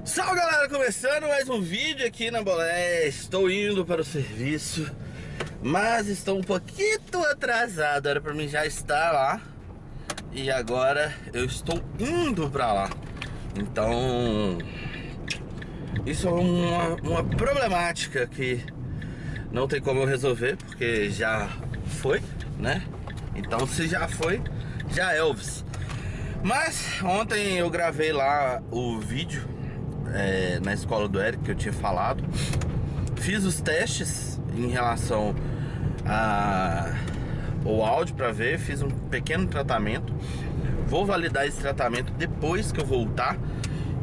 Salve galera, começando mais um vídeo aqui na Bolé. Estou indo para o serviço, mas estou um pouquinho atrasado. Era para mim já estar lá e agora eu estou indo para lá. Então isso é uma problemática que não tem como eu resolver, porque já foi, né? Então se já foi, já é Elvis. Mas ontem eu gravei lá o vídeo na escola do Eric que eu tinha falado. Fiz os testes em relação ao áudio para ver, fiz um pequeno tratamento. Vou validar esse tratamento depois que eu voltar.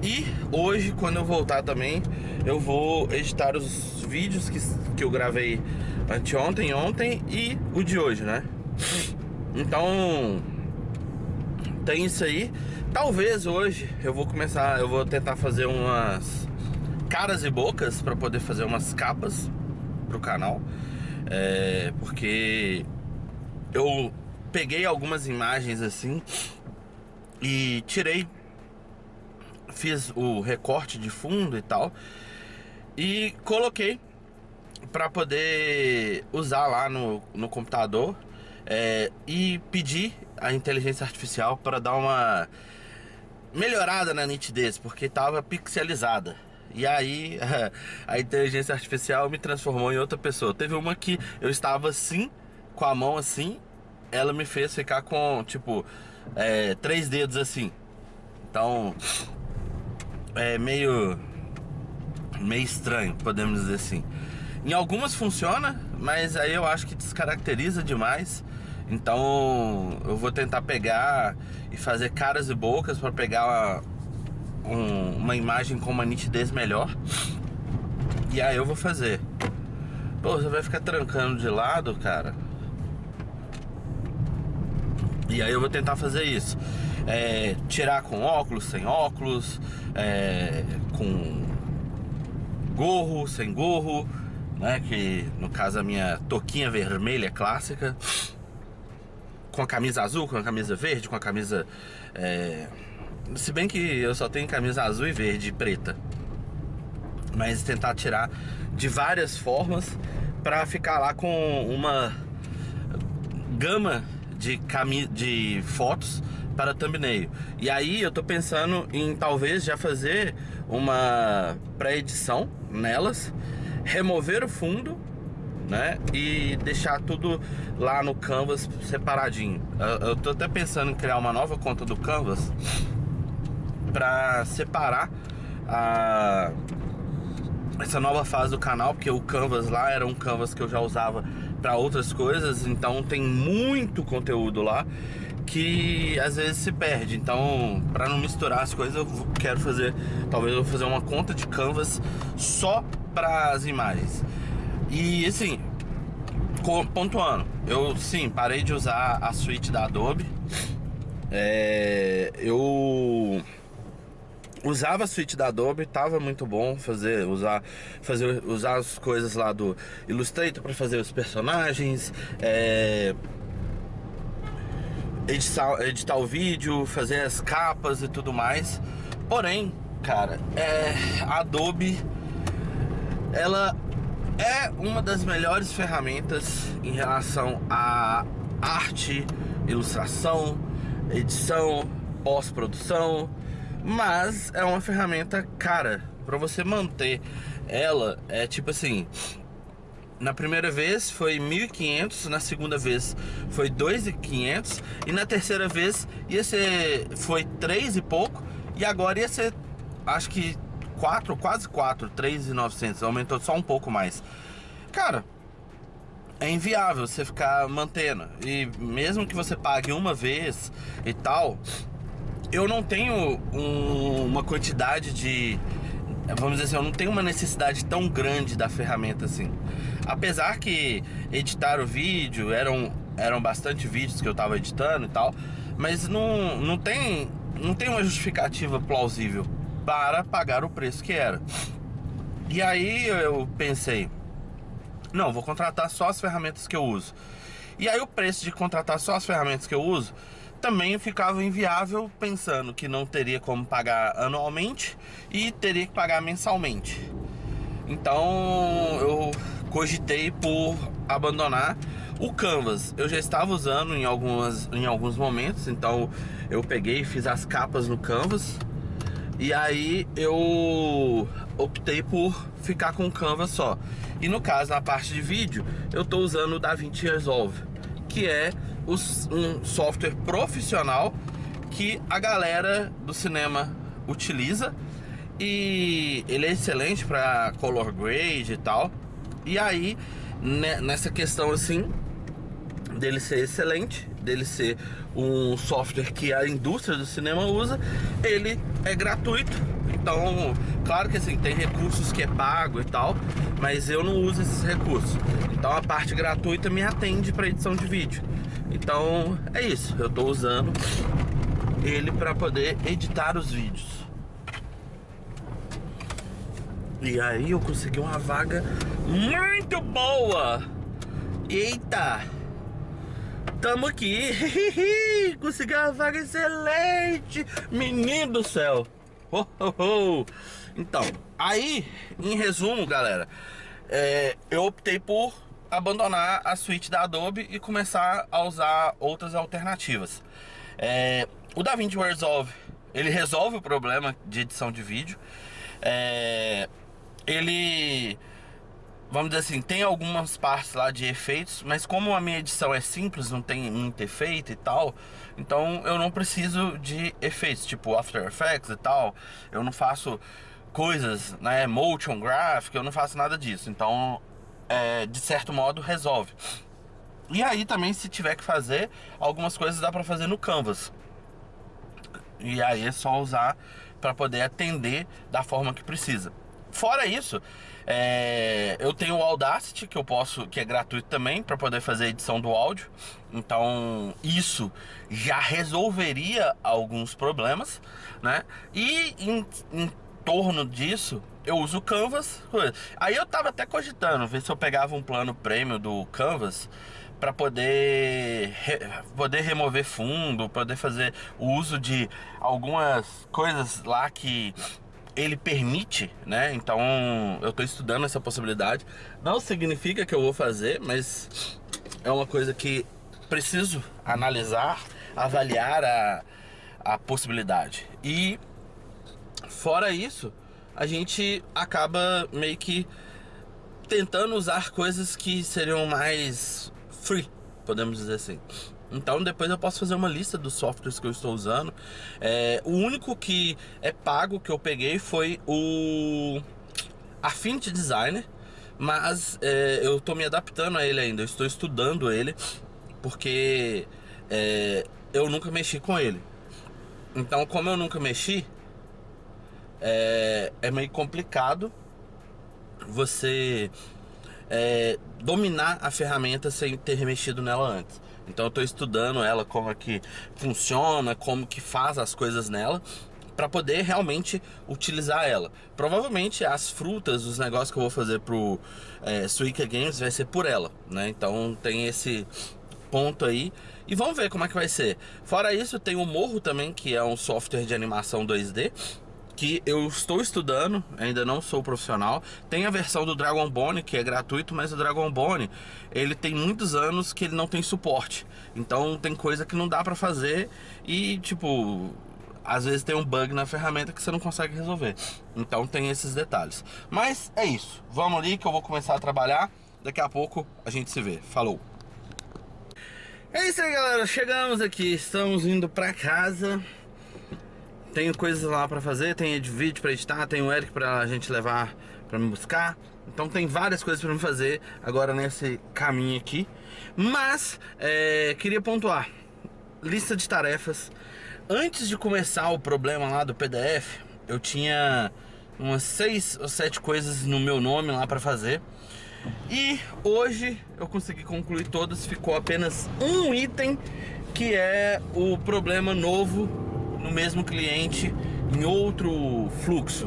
E hoje, quando eu voltar também, eu vou editar os vídeos que eu gravei anteontem, ontem e o de hoje, né? Então tem isso aí. Talvez hoje eu vou tentar fazer umas caras e bocas para poder fazer umas capas pro canal, porque eu peguei algumas imagens assim e fiz o recorte de fundo e tal e coloquei para poder usar lá no computador, e pedir a inteligência artificial para dar uma melhorada na nitidez, porque tava pixelizada. E aí a inteligência artificial me transformou em outra pessoa. Teve uma que eu estava assim, com a mão assim, ela me fez ficar com tipo 3 dedos assim. Então é meio estranho, podemos dizer assim. Em algumas funciona, mas aí eu acho que descaracteriza demais. Então eu vou tentar pegar e fazer caras e bocas para pegar uma imagem com uma nitidez melhor. E aí eu vou fazer. Pô, você vai ficar trancando de lado, cara. E aí eu vou tentar fazer isso. Tirar com óculos, sem óculos, com gorro, sem gorro, né? Que no caso a minha touquinha vermelha clássica, com a camisa azul, com a camisa verde, com a camisa... se bem que eu só tenho camisa azul e verde e preta. Mas tentar tirar de várias formas pra ficar lá com uma gama de fotos para thumbnail. E aí eu tô pensando em talvez já fazer uma pré-edição nelas, remover o fundo, né, e deixar tudo lá no Canvas separadinho. Eu tô até pensando em criar uma nova conta do Canvas pra separar essa nova fase do canal, porque o Canvas lá era um Canvas que eu já usava para outras coisas, então tem muito conteúdo lá que às vezes se perde. Então, para não misturar as coisas, eu quero fazer, talvez eu vou fazer uma conta de Canvas só para as imagens. E assim, pontuando, eu sim parei de usar a suíte da Adobe. Eu usava a suíte da Adobe, tava muito bom usar as coisas lá do Illustrator para fazer os personagens, editar o vídeo, fazer as capas e tudo mais. Porém, cara, a Adobe, ela é uma das melhores ferramentas em relação a arte, ilustração, edição, pós-produção, mas é uma ferramenta cara. Para você manter ela, tipo assim, na primeira vez foi 1.500, na segunda vez foi 2.500 e na terceira vez foi 3 e pouco, e agora ia ser, acho que 4, quase 4, 3.900, aumentou só um pouco mais. Cara, é inviável você ficar mantendo. E mesmo que você pague uma vez e tal, eu não tenho uma quantidade de... Vamos dizer assim, eu não tenho uma necessidade tão grande da ferramenta assim. Apesar que editar o vídeo, eram bastante vídeos que eu tava editando e tal, mas não tem uma justificativa plausível para pagar o preço que era. E aí eu pensei, não, vou contratar só as ferramentas que eu uso. E aí o preço de contratar só as ferramentas que eu uso também ficava inviável, pensando que não teria como pagar anualmente e teria que pagar mensalmente. Então eu cogitei por abandonar o Canvas. Eu já estava usando em alguns momentos, então eu peguei e fiz as capas no Canvas. E aí eu optei por ficar com o Canvas só. E no caso, na parte de vídeo, eu estou usando o DaVinci Resolve, que é um software profissional que a galera do cinema utiliza. E ele é excelente para color grade e tal. E aí, nessa questão assim, dele ser excelente, dele ser um software que a indústria do cinema usa, ele é gratuito. Então, claro que assim, tem recursos que é pago e tal, mas eu não uso esses recursos. Então a parte gratuita me atende para edição de vídeo. Então é isso, eu tô usando ele para poder editar os vídeos. E aí eu consegui uma vaga muito boa. Eita! Tamo aqui. Consegui uma vaga excelente. Menino do céu. Oh, oh, oh. Então, aí, em resumo, galera, eu optei por abandonar a suíte da Adobe e começar a usar outras alternativas. O DaVinci Resolve, ele resolve o problema de edição de vídeo. Ele, vamos dizer assim, tem algumas partes lá de efeitos, mas como a minha edição é simples, não tem muito efeito e tal, então eu não preciso de efeitos, tipo After Effects e tal. Eu não faço coisas, né, motion graphic, eu não faço nada disso. Então, de certo modo, resolve. E aí também, se tiver que fazer, algumas coisas dá pra fazer no Canvas. E aí é só usar pra poder atender da forma que precisa. Fora isso, eu tenho o Audacity, que é gratuito também, para poder fazer edição do áudio. Então isso já resolveria alguns problemas, né? E em torno disso, eu uso o Canvas. Aí eu tava até cogitando ver se eu pegava um plano premium do Canvas para poder remover fundo, poder fazer o uso de algumas coisas lá que ele permite, né? Então eu tô estudando essa possibilidade. Não significa que eu vou fazer, mas é uma coisa que preciso analisar, avaliar a possibilidade. E fora isso, a gente acaba meio que tentando usar coisas que seriam mais free, podemos dizer assim. Então depois eu posso fazer uma lista dos softwares que eu estou usando. O único que é pago que eu peguei foi o Affinity Designer, mas eu estou me adaptando a ele ainda. Eu estou estudando ele porque eu nunca mexi com ele. Então, como eu nunca mexi, é meio complicado você dominar a ferramenta sem ter mexido nela antes. Então eu estou estudando ela, como é que funciona, como que faz as coisas nela, para poder realmente utilizar ela. Provavelmente as frutas, os negócios que eu vou fazer pro Suica Games vai ser por ela, né? Então tem esse ponto aí. E vamos ver como é que vai ser. Fora isso, tem o Morro também, que é um software de animação 2D, que eu estou estudando, ainda não sou profissional. Tem a versão do Dragonbone, que é gratuito, mas o Dragonbone, ele tem muitos anos que ele não tem suporte. Então tem coisa que não dá pra fazer e, tipo, às vezes tem um bug na ferramenta que você não consegue resolver. Então tem esses detalhes. Mas é isso, vamos ali que eu vou começar a trabalhar. Daqui a pouco a gente se vê, falou! É isso aí, galera, chegamos aqui, estamos indo pra casa. Tenho coisas lá pra fazer, tem vídeo pra editar, tem o Eric pra gente levar pra me buscar. Então tem várias coisas pra me fazer agora nesse caminho aqui. Mas, queria pontuar, lista de tarefas. Antes de começar o problema lá do PDF, eu tinha umas 6 ou 7 coisas no meu nome lá pra fazer. E hoje eu consegui concluir todas, ficou apenas um item, que é o problema novo no mesmo cliente, em outro fluxo.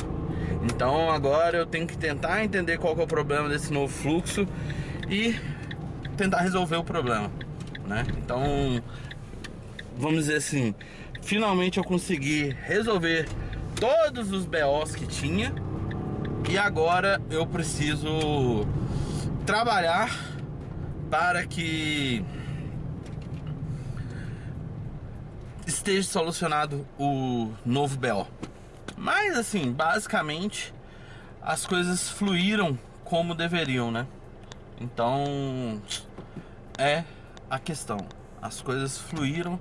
Então agora eu tenho que tentar entender qual que é o problema desse novo fluxo e tentar resolver o problema, né? Então vamos dizer assim, finalmente eu consegui resolver todos os BOs que tinha. E agora eu preciso trabalhar para que esteja solucionado o novo BO. Mas assim, basicamente as coisas fluíram como deveriam, né? Então é a questão. As coisas fluíram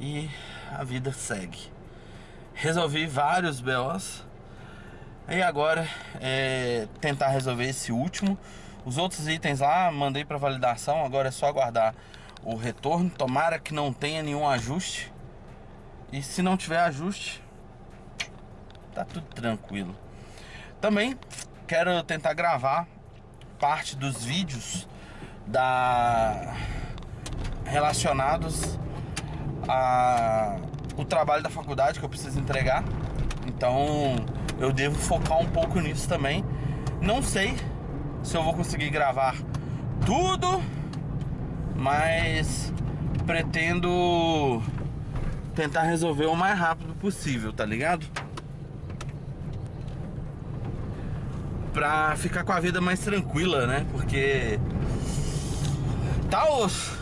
e a vida segue. Resolvi vários BOs. E agora é tentar resolver esse último. Os outros itens lá mandei para validação. Agora é só aguardar o retorno. Tomara que não tenha nenhum ajuste. E se não tiver ajuste, tá tudo tranquilo. Também quero tentar gravar parte dos vídeos relacionados ao trabalho da faculdade que eu preciso entregar. Então eu devo focar um pouco nisso também. Não sei se eu vou conseguir gravar tudo, mas pretendo tentar resolver o mais rápido possível, tá ligado? Pra ficar com a vida mais tranquila, né? Porque tá osso.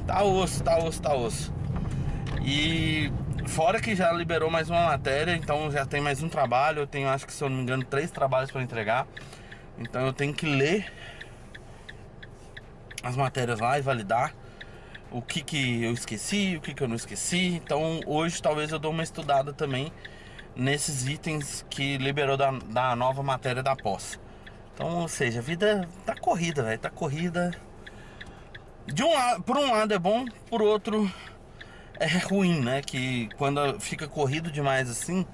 Tá osso, tá osso, tá osso. E fora que já liberou mais uma matéria, então já tem mais um trabalho. Eu tenho, acho que se eu não me engano, 3 trabalhos para entregar. Então eu tenho que ler as matérias lá e validar o que eu esqueci, o que eu não esqueci. Então hoje talvez eu dou uma estudada também nesses itens que liberou da nova matéria da pós. Então, ou seja, a vida tá corrida, velho. Tá corrida. Por um lado é bom, por outro é ruim, né? Que quando fica corrido demais assim,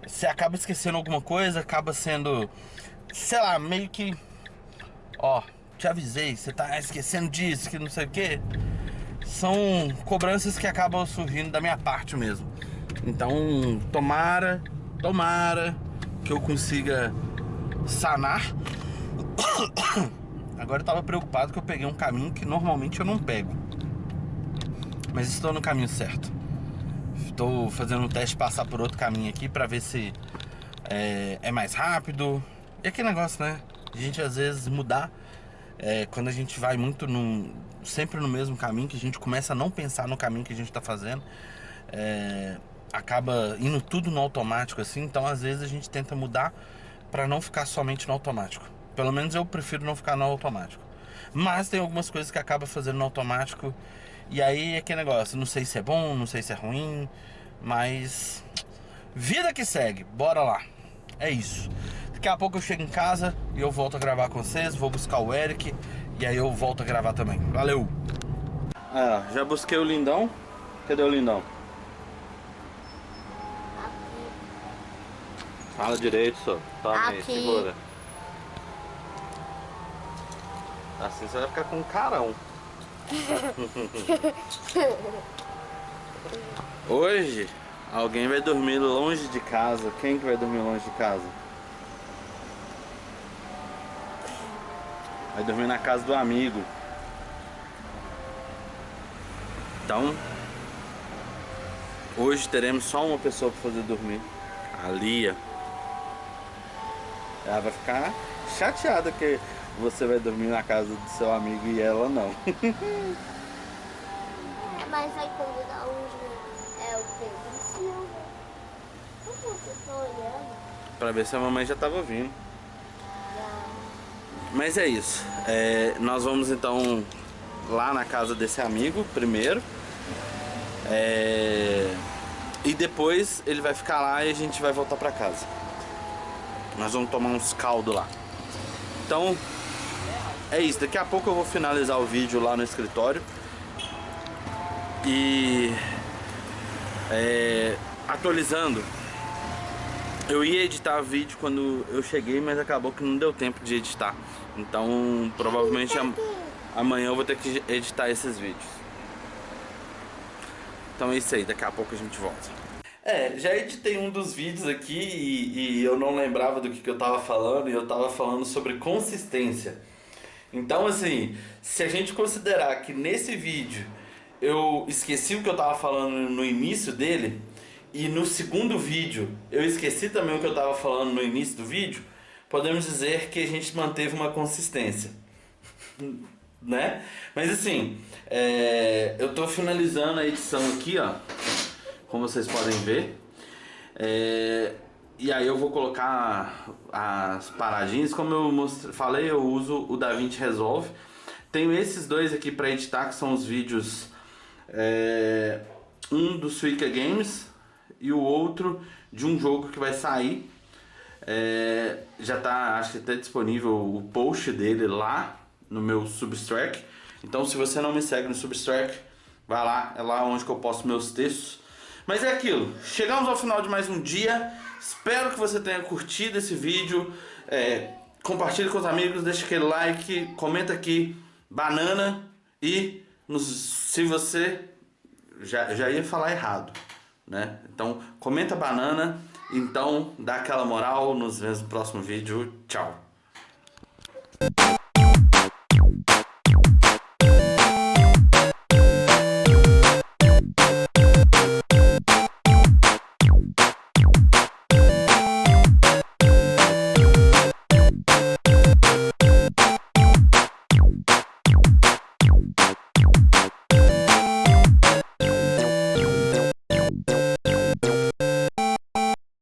você acaba esquecendo alguma coisa, acaba sendo, sei lá, meio que, ó, te avisei, você tá esquecendo disso, que não sei o que. São cobranças que acabam surgindo da minha parte mesmo. Então, tomara que eu consiga sanar. Agora eu tava preocupado que eu peguei um caminho que normalmente eu não pego, mas estou no caminho certo. Estou fazendo um teste de passar por outro caminho aqui pra ver se é mais rápido. E aquele negócio, né? A gente às vezes mudar, quando a gente vai muito sempre no mesmo caminho, que a gente começa a não pensar no caminho que a gente tá fazendo, acaba indo tudo no automático assim. Então às vezes a gente tenta mudar pra não ficar somente no automático. Pelo menos eu prefiro não ficar no automático. Mas tem algumas coisas que acaba fazendo no automático. E aí é que negócio, não sei se é bom, não sei se é ruim, mas vida que segue, bora lá. É isso. Daqui a pouco eu chego em casa e eu volto a gravar com vocês. Vou buscar o Eric e aí eu volto a gravar também. Valeu! Já busquei o Lindão. Cadê o Lindão? Aqui. Fala direito, só. Toma aí, Aqui. segura. Assim você vai ficar com um carão. Hoje alguém vai dormir longe de casa. Quem que vai dormir longe de casa? Vai dormir na casa do amigo. Então hoje teremos só uma pessoa para fazer dormir. A Lia. Ela vai ficar chateada que você vai dormir na casa do seu amigo e ela não. Mas vai convidar onde é o Pedro Silva. Como você está olhando? Pra ver se a mamãe já tava vindo. Já. Mas é isso. Nós vamos então lá na casa desse amigo primeiro. E depois ele vai ficar lá e a gente vai voltar pra casa. Nós vamos tomar uns caldos lá. Então é isso. Daqui a pouco eu vou finalizar o vídeo lá no escritório. E atualizando, eu ia editar o vídeo quando eu cheguei, mas acabou que não deu tempo de editar. Então provavelmente amanhã eu vou ter que editar esses vídeos. Então é isso aí, daqui a pouco a gente volta. Já editei um dos vídeos aqui e eu não lembrava do que eu tava falando. E eu tava falando sobre consistência. Então assim, se a gente considerar que nesse vídeo eu esqueci o que eu tava falando no início dele. E no segundo vídeo eu esqueci também o que eu tava falando no início do vídeo. Podemos dizer que a gente manteve uma consistência, né? Mas assim, eu tô finalizando a edição aqui, ó, como vocês podem ver. E aí eu vou colocar as paradinhas. Como eu falei, eu uso o DaVinci Resolve. Tenho esses dois aqui para editar, que são os vídeos, um do Suica Games e o outro de um jogo que vai sair. Já tá, acho que tá disponível o post dele lá no meu Substack. Então se você não me segue no Substack, vai lá, é lá onde que eu posto meus textos. Mas é aquilo, chegamos ao final de mais um dia. Espero que você tenha curtido esse vídeo. Compartilhe com os amigos, deixa aquele like, comenta aqui, banana. E se você já ia falar errado, né? Então comenta banana. Então dá aquela moral, nos vemos no próximo vídeo. Tchau.